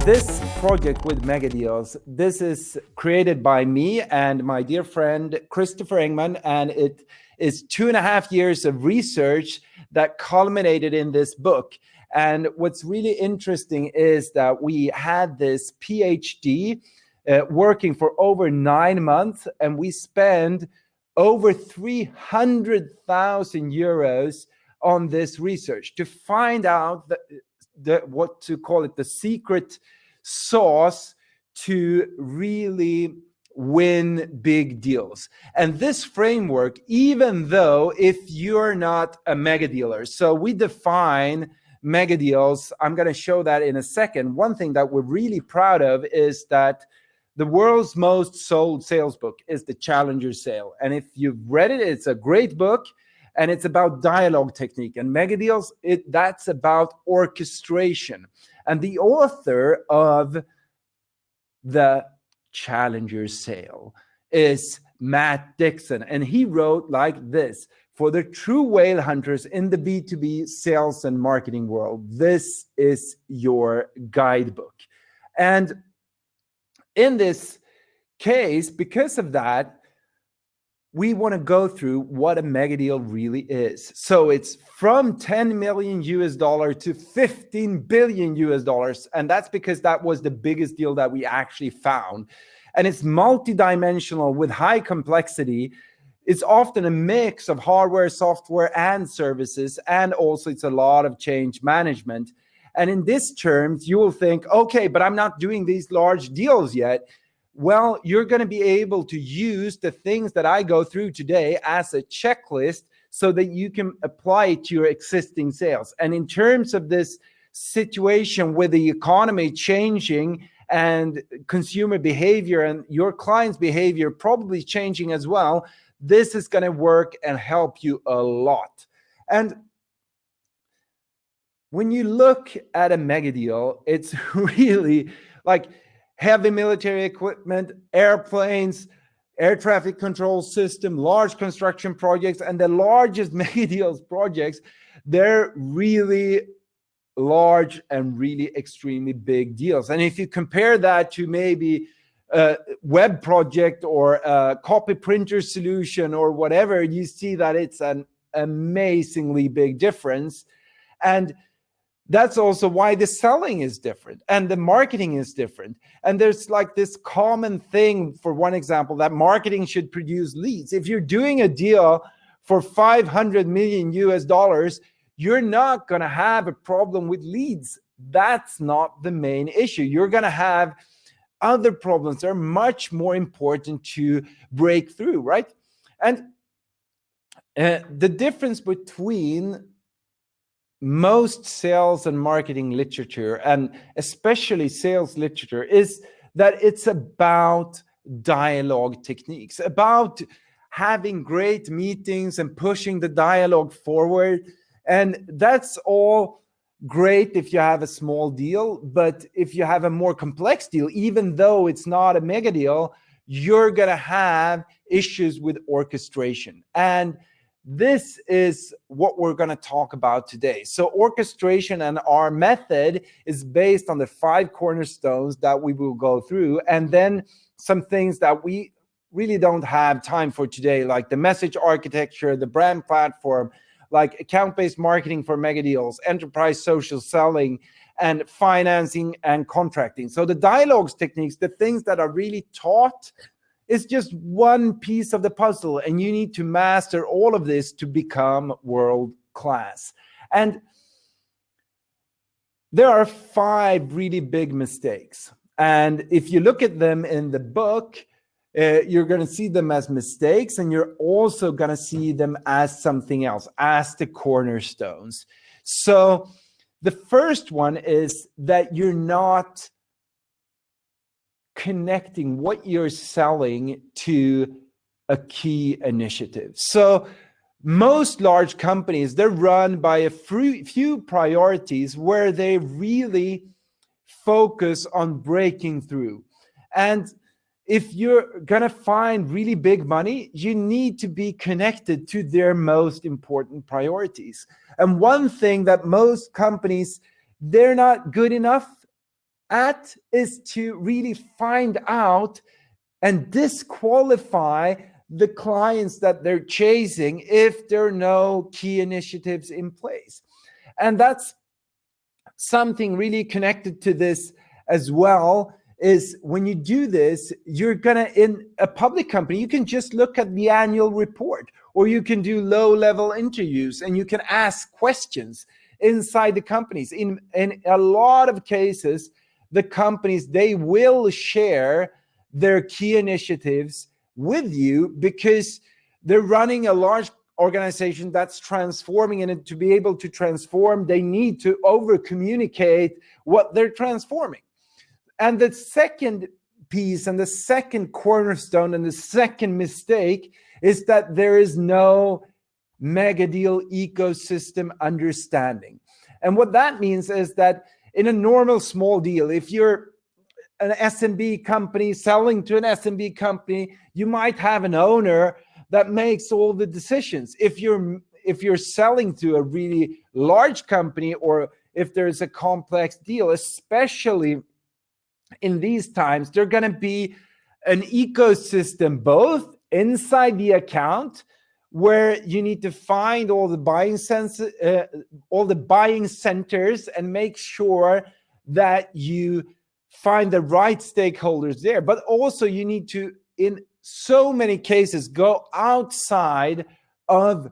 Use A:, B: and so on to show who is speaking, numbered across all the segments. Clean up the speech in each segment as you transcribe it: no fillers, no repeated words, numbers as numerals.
A: This project with Megadeals, this is created by me and my dear friend Christopher Engman, and it is 2.5 years of research that culminated in this book. And what's really interesting is that we had this PhD working for over 9 months, and we spent over 300,000 euros on this research to find out what to call it, the secret sauce to really win big deals. And this framework, even though if you're not a mega dealer, so we define mega deals, I'm going to show that in a second. One thing that we're really proud of is that the world's most sold sales book is the Challenger Sale. And if you've read it, it's a great book. And it's about dialogue technique. And Megadeals, that's about orchestration. And the author of the Challenger Sale is Matt Dixon. And he wrote like this: for the true whale hunters in the B2B sales and marketing world, this is your guidebook. And in this case, because of that, we want to go through what a mega deal really is. So it's from $10 million to $15 billion. And that's because that was the biggest deal that we actually found. And it's multidimensional with high complexity. It's often a mix of hardware, software, and services. And also it's a lot of change management. And in these terms, you will think, okay, but I'm not doing these large deals yet. Well, you're going to be able to use the things that I go through today as a checklist so that you can apply it to your existing sales. And in terms of this situation with the economy changing and consumer behavior and your clients' behavior probably changing as well, this is going to work and help you a lot. And when you look at a mega deal, it's really like heavy military equipment, airplanes, air traffic control system, large construction projects, and the largest mega deals projects, they're really large and really extremely big deals. And if you compare that to maybe a web project or a copy printer solution or whatever, you see that it's an amazingly big difference. And that's also why the selling is different and the marketing is different. And there's like this common thing, for one example, that marketing should produce leads. If you're doing a deal for $500 million, you're not going to have a problem with leads. That's not the main issue. You're going to have other problems that are much more important to break through, right? And the difference between most sales and marketing literature, and especially sales literature, is that it's about dialogue techniques, about having great meetings and pushing the dialogue forward. And that's all great if you have a small deal, but if you have a more complex deal, even though it's not a mega deal, you're going to have issues with orchestration. And this is what we're going to talk about today. So orchestration and our method is based on the 5 cornerstones that we will go through, and then some things that we really don't have time for today, like the message architecture, the brand platform, like account-based marketing for mega deals, enterprise social selling, and financing and contracting. So the dialogues techniques, the things that are really taught, is just one piece of the puzzle, and you need to master all of this to become world class. And there are 5 really big mistakes. And if you look at them in the book, you're going to see them as mistakes, and you're also going to see them as something else, as the cornerstones. So the first one is that you're not connecting what you're selling to a key initiative. So most large companies, they're run by a few priorities where they really focus on breaking through. And if you're going to find really big money, you need to be connected to their most important priorities. And one thing that most companies, they're not good enough at is to really find out and disqualify the clients that they're chasing if there are no key initiatives in place. And that's something really connected to this as well, is when you do this, you're gonna, in a public company, you can just look at the annual report, or you can do low-level interviews and you can ask questions inside the companies. In a lot of cases, the companies, they will share their key initiatives with you because they're running a large organization that's transforming, and to be able to transform, they need to over communicate what they're transforming. And the second piece, and the second cornerstone, and the second mistake is that there is no mega deal ecosystem understanding. And what that means is that in a normal small deal, if you're an SMB company selling to an SMB company, you might have an owner that makes all the decisions. If you're selling to a really large company, or if there's a complex deal, especially in these times, there's going to be an ecosystem both inside the account, where you need to find all the buying centers and make sure that you find the right stakeholders there. But also you need to, in so many cases, go outside of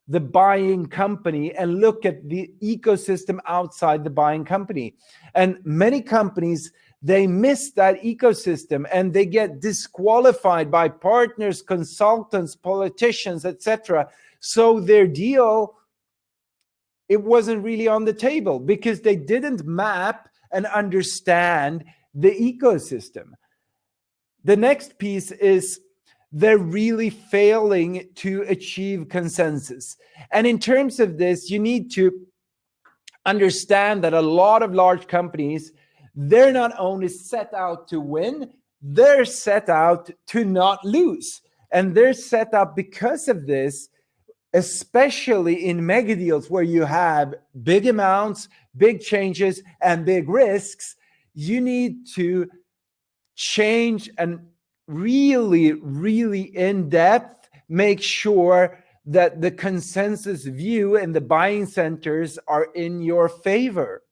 A: the buying company and look at the ecosystem outside the buying company. And many companies, they miss that ecosystem and they get disqualified by partners, consultants, politicians, etc. So their deal, it wasn't really on the table because they didn't map and understand the ecosystem. The next piece is they're really failing to achieve consensus. And in terms of this, you need to understand that a lot of large companies, they're not only set out to win, they're set out to not lose. And they're set up because of this, especially in mega deals where you have big amounts, big changes, and big risks. You need to change and really, really in depth, make sure that the consensus view and the buying centers are in your favor.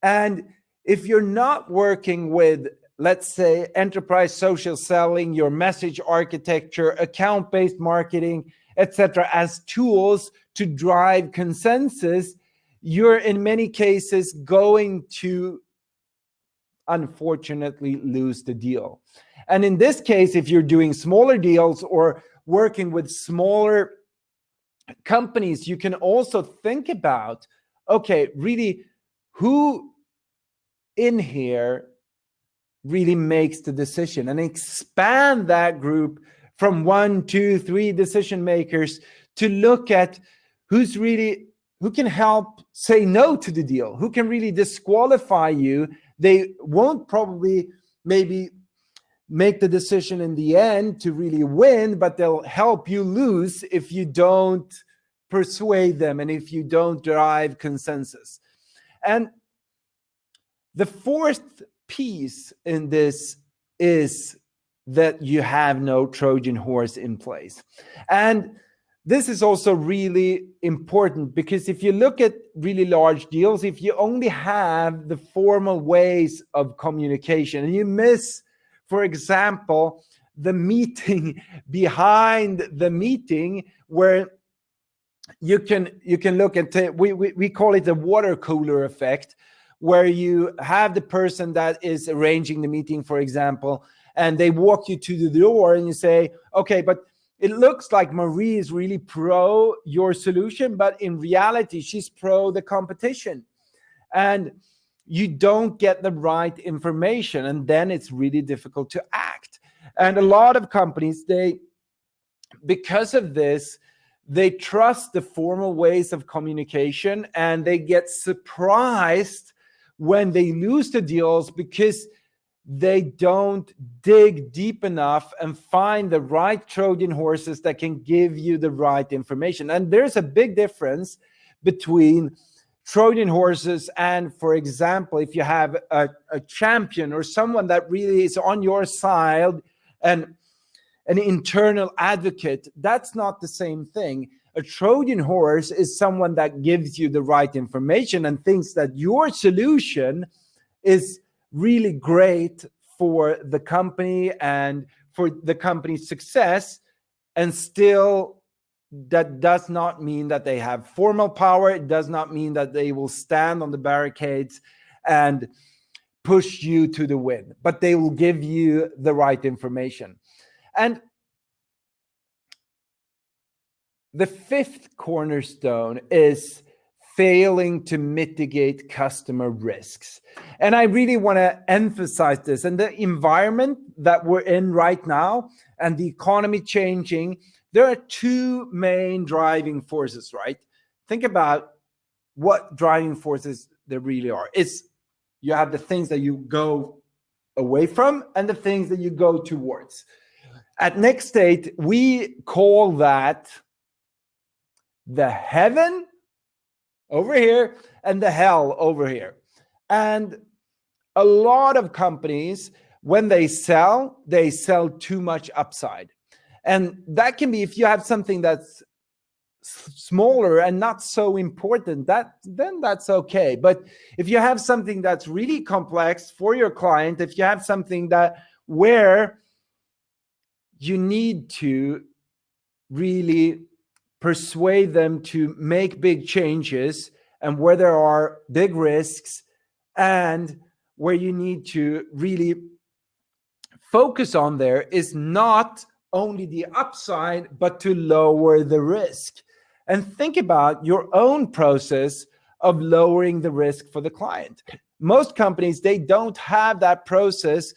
A: And if you're not working with, let's say, enterprise social selling, your message architecture, account-based marketing, etc., as tools to drive consensus, you're in many cases going to unfortunately lose the deal. And in this case, if you're doing smaller deals or working with smaller companies, you can also think about, okay, really, who in here really makes the decision, and expand that group from 1, 2, 3 decision makers to look at who can help say no to the deal, who can really disqualify you. They won't probably maybe make the decision in the end to really win, but they'll help you lose if you don't persuade them and if you don't drive consensus. And the fourth piece in this is that you have no Trojan horse in place. And this is also really important, because if you look at really large deals, if you only have the formal ways of communication and you miss, for example, the meeting behind the meeting, where you can look at, we call it the water cooler effect, where you have the person that is arranging the meeting, for example, and they walk you to the door and you say, okay, but it looks like Marie is really pro your solution, but in reality, she's pro the competition. And you don't get the right information, and then it's really difficult to act. And a lot of companies, because of this, they trust the formal ways of communication, and they get surprised when they lose the deals because they don't dig deep enough and find the right Trojan horses that can give you the right information. And there's a big difference between Trojan horses. And for example, if you have a champion or someone that really is on your side and an internal advocate, that's not the same thing. A Trojan horse is someone that gives you the right information and thinks that your solution is really great for the company and for the company's success. And still, that does not mean that they have formal power. It does not mean that they will stand on the barricades and push you to the win, but they will give you the right information. And the fifth cornerstone is failing to mitigate customer risks. And I really want to emphasize this. And the environment that we're in right now and the economy changing, there are two main driving forces, right? Think about what driving forces there really are. It's you have the things that you go away from and the things that you go towards. At Next State, we call that the heaven over here and the hell over here. And a lot of companies, when they sell too much upside. And that can be, if you have something that's smaller and not so important, then that's okay. But if you have something that's really complex for your client, if you have something that where you need to really persuade them to make big changes and where there are big risks and where you need to really focus on there is not only the upside, but to lower the risk. And think about your own process of lowering the risk for the client. Most companies, they don't have that process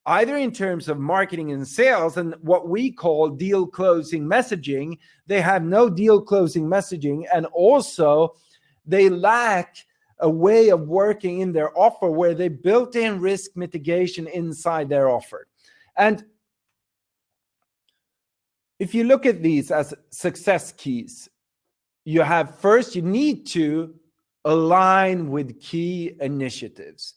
A: either in terms of marketing and sales and what we call deal closing messaging. They have no deal closing messaging, and also they lack a way of working in their offer where they built in risk mitigation inside their offer. And if you look at these as success keys, you have first, you need to align with key initiatives.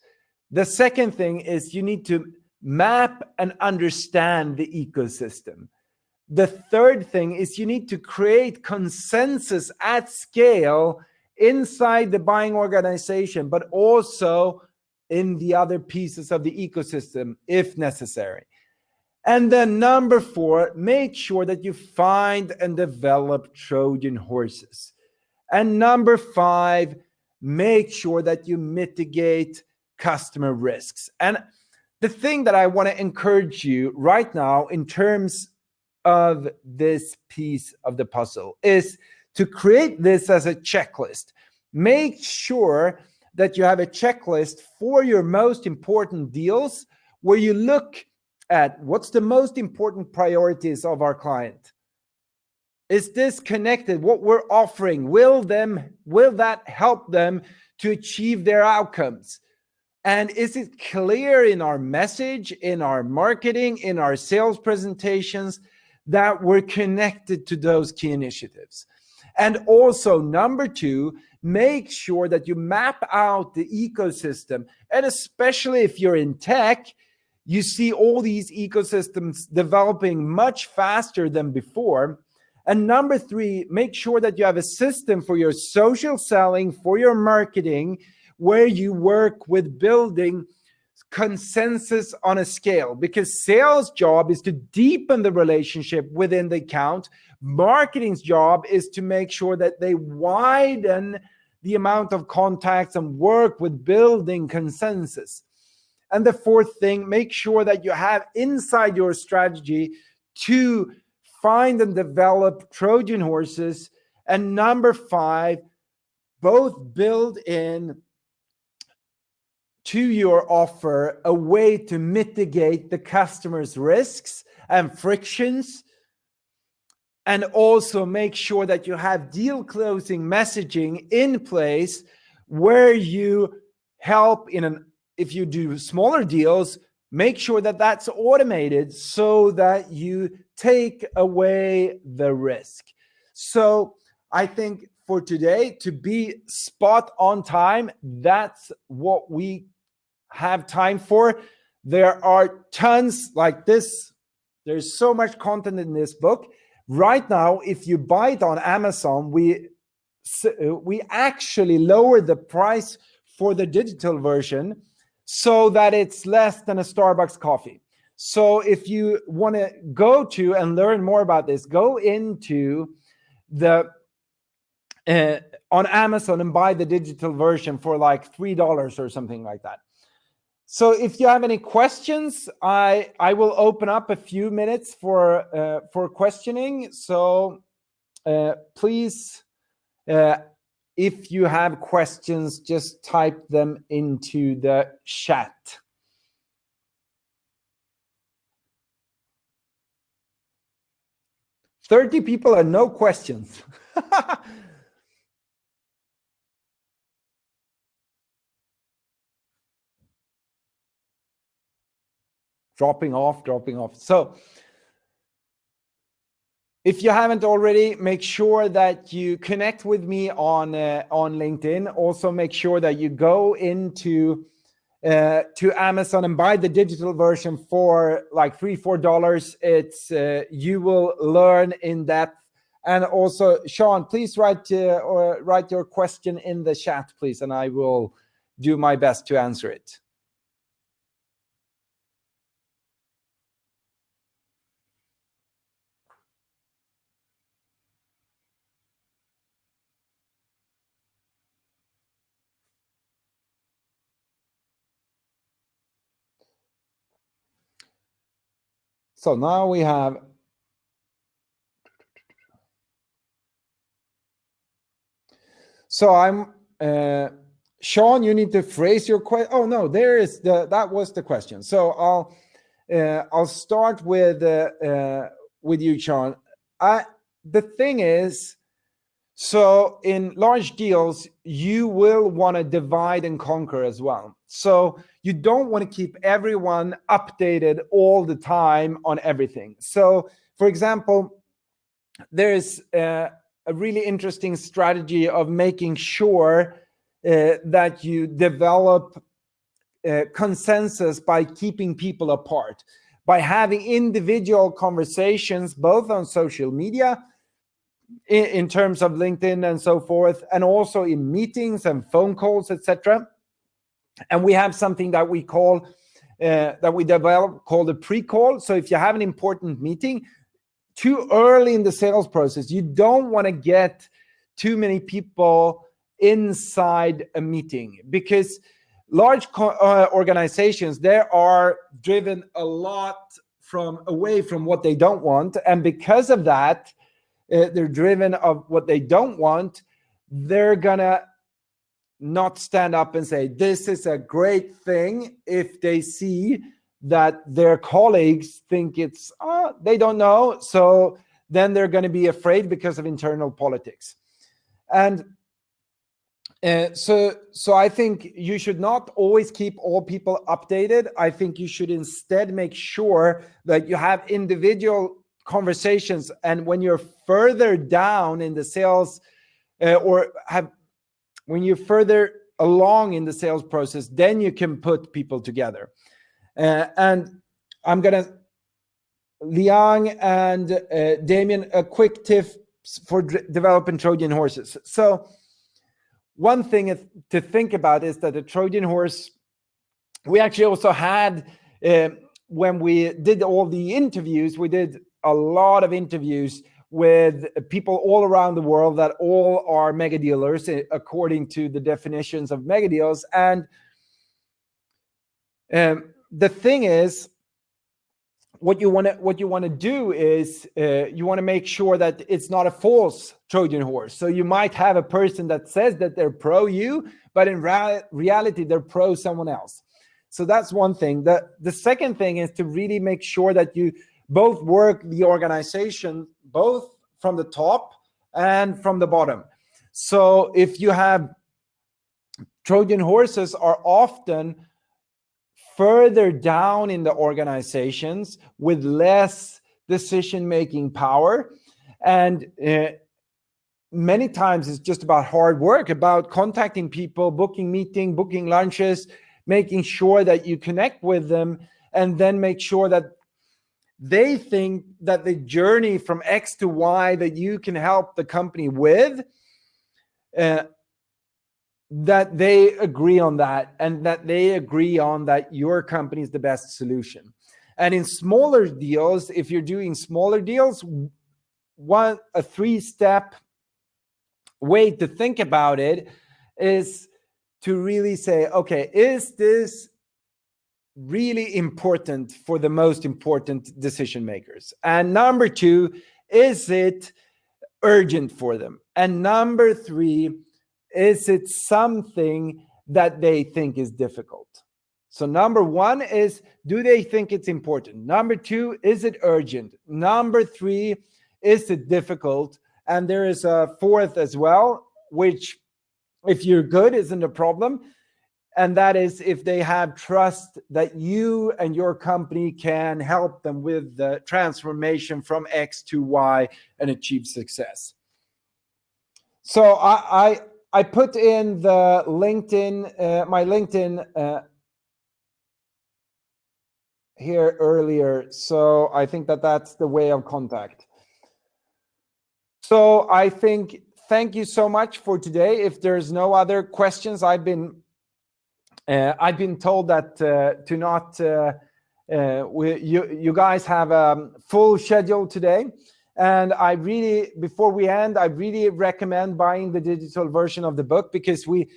A: The second thing is you need to map and understand the ecosystem. The third thing is you need to create consensus at scale inside the buying organization, but also in the other pieces of the ecosystem if necessary. And then number 4, make sure that you find and develop Trojan horses. And number 5, make sure that you mitigate customer risks. And the thing that I want to encourage you right now in terms of this piece of the puzzle is to create this as a checklist. Make sure that you have a checklist for your most important deals where you look at what's the most important priorities of our client. Is this connected? What we're offering, will that help them to achieve their outcomes? And is it clear in our message, in our marketing, in our sales presentations that we're connected to those key initiatives? And also, number 2, make sure that you map out the ecosystem. And especially if you're in tech, you see all these ecosystems developing much faster than before. And number 3, make sure that you have a system for your social selling, for your marketing, where you work with building consensus on a scale, because sales job is to deepen the relationship within the account. Marketing's job is to make sure that they widen the amount of contacts and work with building consensus. And the 4th thing, make sure that you have inside your strategy to find and develop Trojan horses. And number 5, both build in to your offer a way to mitigate the customer's risks and frictions. And also make sure that you have deal closing messaging in place where you help if you do smaller deals, make sure that that's automated so that you take away the risk. So I think for today, to be spot on time, that's what we have time for. There are tons like this. There's so much content in this book. Right now, if you buy it on Amazon, we actually lower the price for the digital version so that it's less than a Starbucks coffee. So if you want to go to and learn more about this, go into the on Amazon and buy the digital version for like $3 or something like that. So if you have any questions, I will open up a few minutes for questioning. So please, if you have questions, just type them into the chat. $30 people and no questions. Dropping off. So if you haven't already, make sure that you connect with me on LinkedIn. Also, make sure that you go into to Amazon and buy the digital version for like $3-4. It's you will learn in depth. And also, Sean, please write your question in the chat, please, and I will do my best to answer it. So now we have. So I'm Sean. You need to phrase your question. Oh no, that was the question. So I'll start with you, Sean. The thing is, so in large deals, you will want to divide and conquer as well. So you don't want to keep everyone updated all the time on everything. So, for example, there's a really interesting strategy of making sure that you develop consensus by keeping people apart, by having individual conversations, both on social media, in terms of LinkedIn and so forth, and also in meetings and phone calls, etc. And we have something that we call that we develop called a pre-call. So if you have an important meeting too early in the sales process, you don't want to get too many people inside a meeting, because large organizations, they are driven a lot away from what they don't want, and because of that, they're driven of what they don't want. They're gonna not stand up and say this is a great thing if they see that their colleagues think it's they don't know. So then they're going to be afraid because of internal politics. And so I think you should not always keep all people updated. I think you should instead make sure that you have individual conversations, and when you're further down in the sales when you're further along in the sales process, then you can put people together. And I'm gonna Liang and Damien, a quick tip for developing Trojan horses. So one thing to think about is that the Trojan horse, we actually also had when we did all the interviews, we did a lot of interviews with people all around the world that all are mega dealers according to the definitions of mega deals. And the thing is, what you want to do is you want to make sure that it's not a false Trojan horse. So you might have a person that says that they're pro you, but in reality they're pro someone else. So that's one thing. The second thing is to really make sure that you both work the organization, both from the top and from the bottom. So if you have Trojan horses are often further down in the organizations with less decision-making power. And many times it's just about hard work, about contacting people, booking meeting, booking lunches, making sure that you connect with them, and then make sure that they think that the journey from X to Y that you can help the company with, that they agree on that, and that they agree on that your company is the best solution. And in smaller deals, if you're doing smaller deals, a 3-step way to think about it is to really say, okay, is this really important for the most important decision makers? And number 2, is it urgent for them? And number 3, is it something that they think is difficult? So number 1 is, do they think it's important? Number 2, is it urgent? Number 3, is it difficult? And there is a 4th as well, which, if you're good, isn't a problem. And that is if they have trust that you and your company can help them with the transformation from X to Y and achieve success. So I put in the LinkedIn, my LinkedIn here earlier. So I think that that's the way of contact. So I think, thank you so much for today. If there's no other questions, I've been told that to not, you guys have a full schedule today. And I really, before we end, I really recommend buying the digital version of the book, because we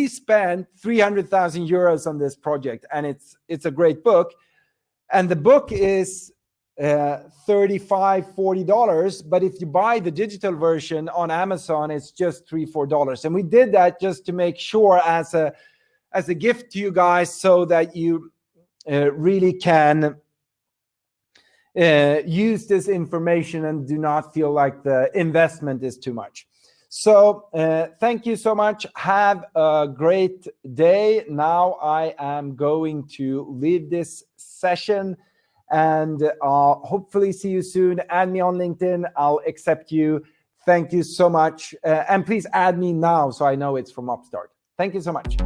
A: spent 300,000 euros on this project, and it's a great book. And the book is $35-40, but if you buy the digital version on Amazon, it's just $3-4. And we did that just to make sure, as a gift to you guys, so that you really can use this information and do not feel like the investment is too much. So thank you so much. Have a great day. Now I am going to leave this session, and hopefully see you soon. Add me on LinkedIn. I'll accept you. Thank you so much. And please add me now so I know it's from Upstart. Thank you so much.